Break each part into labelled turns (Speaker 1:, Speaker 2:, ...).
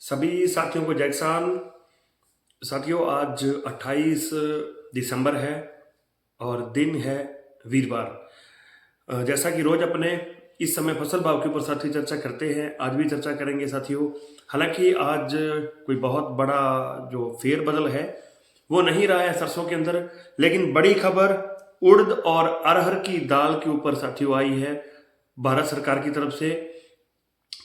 Speaker 1: सभी साथियों को जय किसान। साथियों, आज 28 दिसंबर है और दिन है वीरवार। जैसा कि रोज अपने इस समय फसल भाव के ऊपर साथी चर्चा करते हैं, आज भी चर्चा करेंगे साथियों। हालांकि आज कोई बहुत बड़ा जो फेरबदल है वो नहीं रहा है सरसों के अंदर, लेकिन बड़ी खबर उड़द और अरहर की दाल के ऊपर साथियों आई है भारत सरकार की तरफ से।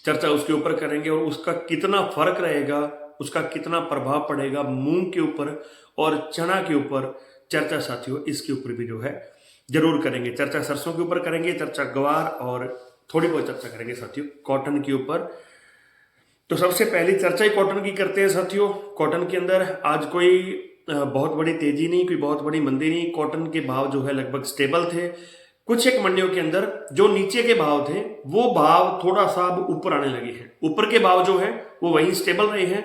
Speaker 1: चर्चा उसके ऊपर करेंगे और उसका कितना फर्क रहेगा, उसका कितना प्रभाव पड़ेगा मूंग के ऊपर और चना के ऊपर। चर्चा साथियों इसके ऊपर भी जो है जरूर करेंगे। चर्चा सरसों के ऊपर करेंगे, चर्चा गवार और थोड़ी बहुत चर्चा करेंगे साथियों कॉटन के ऊपर। तो सबसे पहली चर्चा ही कॉटन की करते हैं साथियों। कॉटन के अंदर आज कोई बहुत बड़ी तेजी नहीं, कोई बहुत बड़ी मंदी नहीं। कॉटन के भाव जो है लगभग स्टेबल थे। कुछ एक मंडियों के अंदर जो नीचे के भाव थे वो भाव थोड़ा सा अब ऊपर आने लगे हैं। ऊपर के भाव जो है वो वहीं स्टेबल रहे हैं।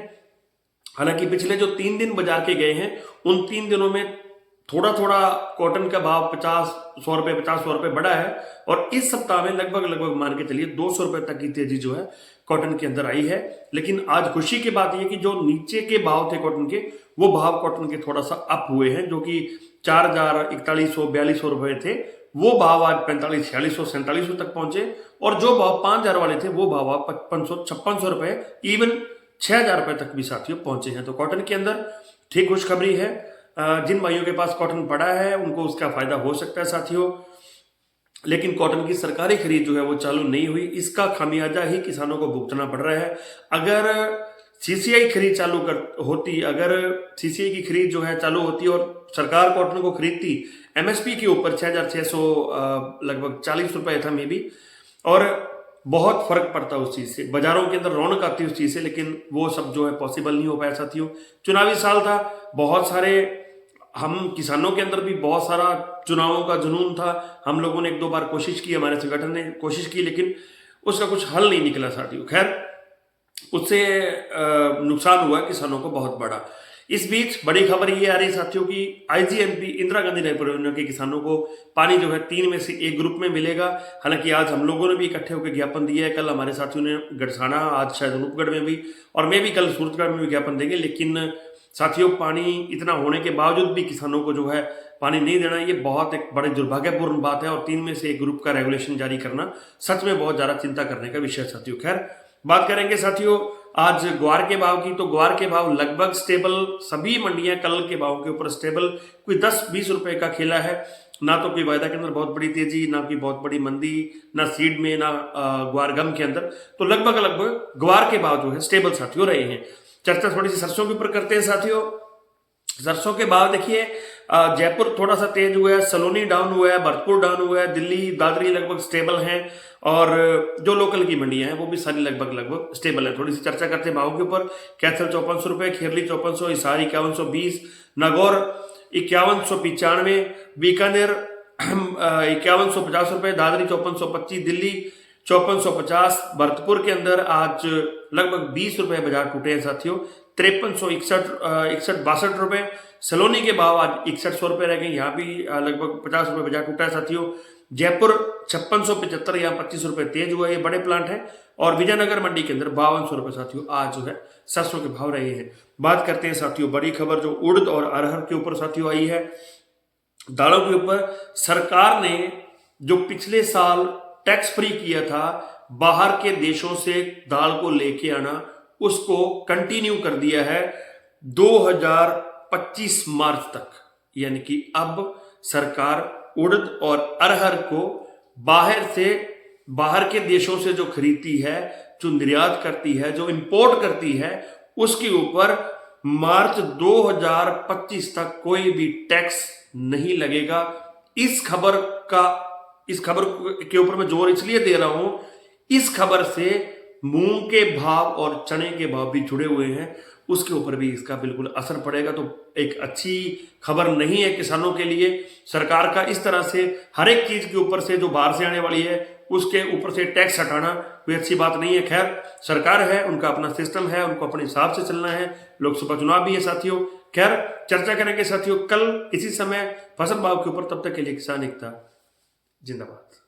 Speaker 1: हालांकि पिछले जो 3 दिन बाजार के गए हैं उन 3 दिनों में थोड़ा थोड़ा कॉटन का भाव 50-100 रुपए 50-100 रुपए बढ़ा है और इस सप्ताह में लगभग मान के चलिए 200 रुपए तक की तेजी जो है कॉटन के अंदर आई है। लेकिन आज खुशी की बात यह कि जो नीचे के भाव थे कॉटन के, वो भाव कॉटन के थोड़ा सा अप हुए हैं, जो कि 4000, 4100-4200 रुपए थे, वो भाव आज 4500-4600, 4700 तक पहुंचे। और जो भाव 5000 वाले थे वो भाव 5500-5600 रुपए, इवन 6000 रुपए तक भी साथियों पहुंचे हैं। तो कॉटन के अंदर ठीक खुशखबरी है। जिन भाइयों के पास कॉटन पड़ा है उनको उसका फायदा हो सकता है साथियों, लेकिन कॉटन की सरकारी खरीद जो है वो चालू नहीं हुई। इसका खामियाजा ही किसानों को भुगतना पड़ रहा है। अगर सीसीआई खरीद चालू होती, अगर सीसीआई की खरीद जो है चालू होती और सरकार कॉटन को खरीदती एमएसपी के ऊपर 6600 लगभग 40 रुपए था मे बी, और बहुत फर्क पड़ता उस चीज से, बाजारों के अंदर रौनक आती उस चीज से। लेकिन वो सब जो है पॉसिबल नहीं हो पाया साथियों। चुनावी साल था, बहुत सारे हम किसानों के अंदर भी बहुत सारा चुनावों का जुनून था। हम लोगों ने 1-2 बार कोशिश की, हमारे संगठन ने कोशिश की, लेकिन उसका कुछ हल नहीं निकला साथियों। खैर, उससे नुकसान हुआ किसानों को बहुत बड़ा। इस बीच बड़ी खबर ये आ रही साथियों की आईजीएनपी इंदिरा गांधी नहर परियोजना के किसानों को पानी जो है 3 में से एक ग्रुप में मिलेगा। हालांकि आज हम लोगों ने भी इकट्ठे होकर ज्ञापन दिया है, कल हमारे साथियों ने गढ़साना, आज शायद अनूपगढ़ में भी, और मैं भी कल सूरतगढ़ में भी ज्ञापन देंगे। लेकिन साथियों पानी इतना होने के बावजूद भी किसानों को जो है पानी नहीं देना, ये बहुत एक बड़े दुर्भाग्यपूर्ण बात है। और 3 में से एक ग्रुप का रेगुलेशन जारी करना सच में बहुत ज्यादा चिंता करने का विषय साथियों। खैर, बात करेंगे साथियों आज ग्वार के भाव की। तो ग्वार के भाव लगभग स्टेबल, सभी मंडियां कल के भाव के ऊपर स्टेबल, कोई 10-20 रुपए का खेला है। ना तो कोई वायदा के अंदर बहुत बड़ी तेजी, ना कोई बहुत बड़ी मंदी, ना सीड में, ना ग्वार गम के अंदर। तो लगभग ग्वार के भाव जो है स्टेबल साथियों रहे हैं। चर्चा थोड़ी सी सरसों के ऊपर करते हैं साथियों। सरसों के भाव देखिए, जयपुर थोड़ा सा तेज हुआ है, सलोनी डाउन हुआ है, भरतपुर डाउन हुआ है, दिल्ली दादरी लगभग स्टेबल हैं, और जो लोकल की मंडियां हैं वो भी सारी लगभग स्टेबल है। थोड़ी सी चर्चा करते हैं भाव के ऊपर। कैथल 5400 रुपए, खेरली 5400, हिसार 5120, नागौर 5195, बीकानेर 5150 रुपए, दादरी 5425, दिल्ली 5450। भरतपुर के अंदर आज लगभग 20 रुपए बाजार टूटे हैं साथियों, 5361 रुपए। सलोनी के भाव आज 6100 रुपए रह गए, यहाँ भी लगभग 50 रुपए बाजार टूटा है साथियों। जयपुर 5675, यहाँ 25 रुपए तेज हुआ है, ये बड़े प्लांट है। और विजयनगर मंडी के अंदर 5200 रुपए साथियों आज जो है सरसों के भाव रहे हैं। बात करते हैं साथियों बड़ी खबर जो उड़द और अरहर के ऊपर साथियों आई है। दालों के ऊपर सरकार ने जो पिछले साल टैक्स फ्री किया था बाहर के देशों से दाल को लेके आना, उसको कंटिन्यू कर दिया है 2025 मार्च तक। यानी कि अब सरकार उड़द और अरहर को बाहर के देशों से जो खरीदती है, जो निर्यात करती है, जो इंपोर्ट करती है, उसके ऊपर मार्च 2025 तक कोई भी टैक्स नहीं लगेगा। इस खबर के ऊपर मैं जोर इसलिए दे रहा हूं, इस खबर से मूंग के भाव और चने के भाव भी जुड़े हुए हैं, उसके ऊपर भी इसका बिल्कुल असर पड़ेगा। तो एक अच्छी खबर नहीं है किसानों के लिए। सरकार का इस तरह से हर एक चीज के ऊपर से जो बाहर से आने वाली है उसके ऊपर से टैक्स हटाना कोई अच्छी बात नहीं है। खैर, सरकार है, उनका अपना सिस्टम है, उनको अपने हिसाब से चलना है। लोकसभा चुनाव भी है साथियों। खैर, चर्चा करेंगे साथियों कल इसी समय फसल भाव के ऊपर। तब तक के लिए किसान एकता जिंदाबाद।